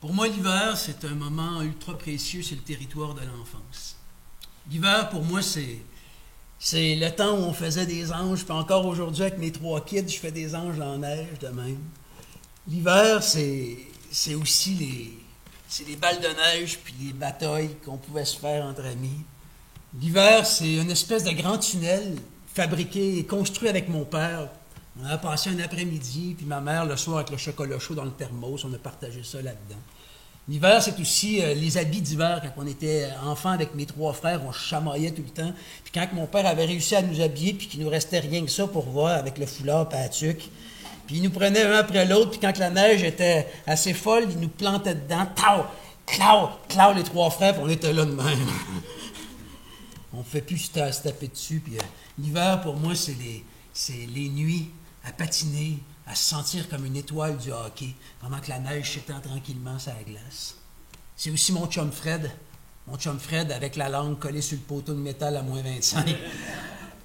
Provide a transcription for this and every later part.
Pour moi, l'hiver, c'est un moment ultra précieux sur le territoire de l'enfance. L'hiver, pour moi, c'est le temps où on faisait des anges, puis encore aujourd'hui, avec mes 3 kids, je fais des anges en neige de même. L'hiver, c'est aussi les balles de neige, puis les batailles qu'on pouvait se faire entre amis. L'hiver, c'est une espèce de grand tunnel fabriqué et construit avec mon père. On a passé un après-midi, puis ma mère, le soir, avec le chocolat chaud dans le thermos, on a partagé ça là-dedans. L'hiver, c'est aussi les habits d'hiver. Quand on était enfant avec mes 3 frères, on chamaillait tout le temps. Puis quand mon père avait réussi à nous habiller, puis qu'il nous restait rien que ça pour voir avec le foulard et la tuque, puis il nous prenait un après l'autre, puis quand la neige était assez folle, il nous plantait dedans. Tau, clau, clau, les 3 frères, puis on était là de même. On ne fait plus se taper dessus. Puis l'hiver, pour moi, c'est les nuits à patiner, à se sentir comme une étoile du hockey, pendant que la neige s'étend tranquillement sur la glace. C'est aussi mon chum Fred avec la langue collée sur le poteau de métal à moins 25.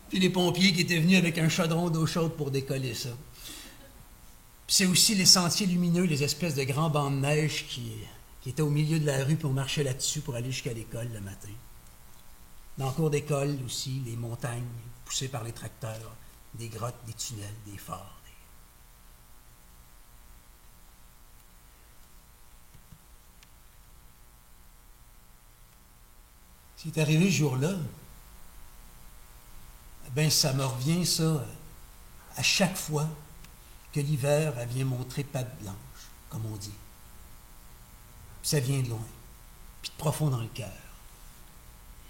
Puis les pompiers qui étaient venus avec un chaudron d'eau chaude pour décoller ça. Puis c'est aussi les sentiers lumineux, les espèces de grands bancs de neige qui étaient au milieu de la rue, puis on marchait là-dessus pour aller jusqu'à l'école le matin. Dans le cours d'école aussi, les montagnes poussées par les tracteurs, des grottes, des tunnels, des phares. Ce qui est arrivé ce jour-là, ben ça me revient, ça, à chaque fois que l'hiver vient montrer patte blanche, comme on dit. Puis ça vient de loin, puis de profond dans le cœur.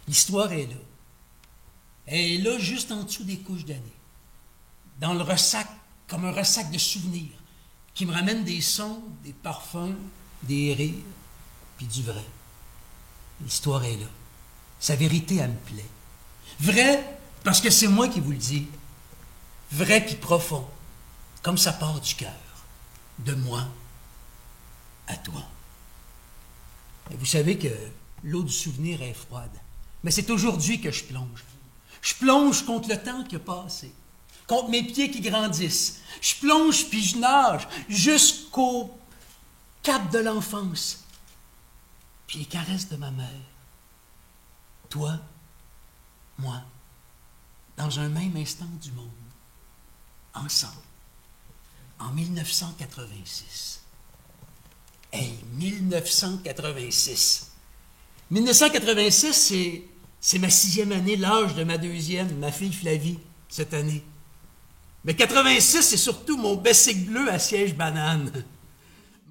L'histoire est là. Elle est là juste en dessous des couches d'années. Dans le ressac, comme un ressac de souvenirs, qui me ramène des sons, des parfums, des rires, puis du vrai. L'histoire est là. Sa vérité, elle me plaît. Vrai, parce que c'est moi qui vous le dis. Vrai puis profond, comme ça part du cœur. De moi à toi. Et vous savez que l'eau du souvenir est froide. Mais c'est aujourd'hui que je plonge. Je plonge contre le temps qui a passé, contre mes pieds qui grandissent. Je plonge puis je nage jusqu'au cap de l'enfance, puis les caresses de ma mère. Toi, moi, dans un même instant du monde, ensemble, en 1986. Hey, 1986! 1986, c'est ma 6e année, l'âge de ma 2e, ma fille Flavie, cette année. Mais 86, c'est surtout mon Bessic bleu à siège banane.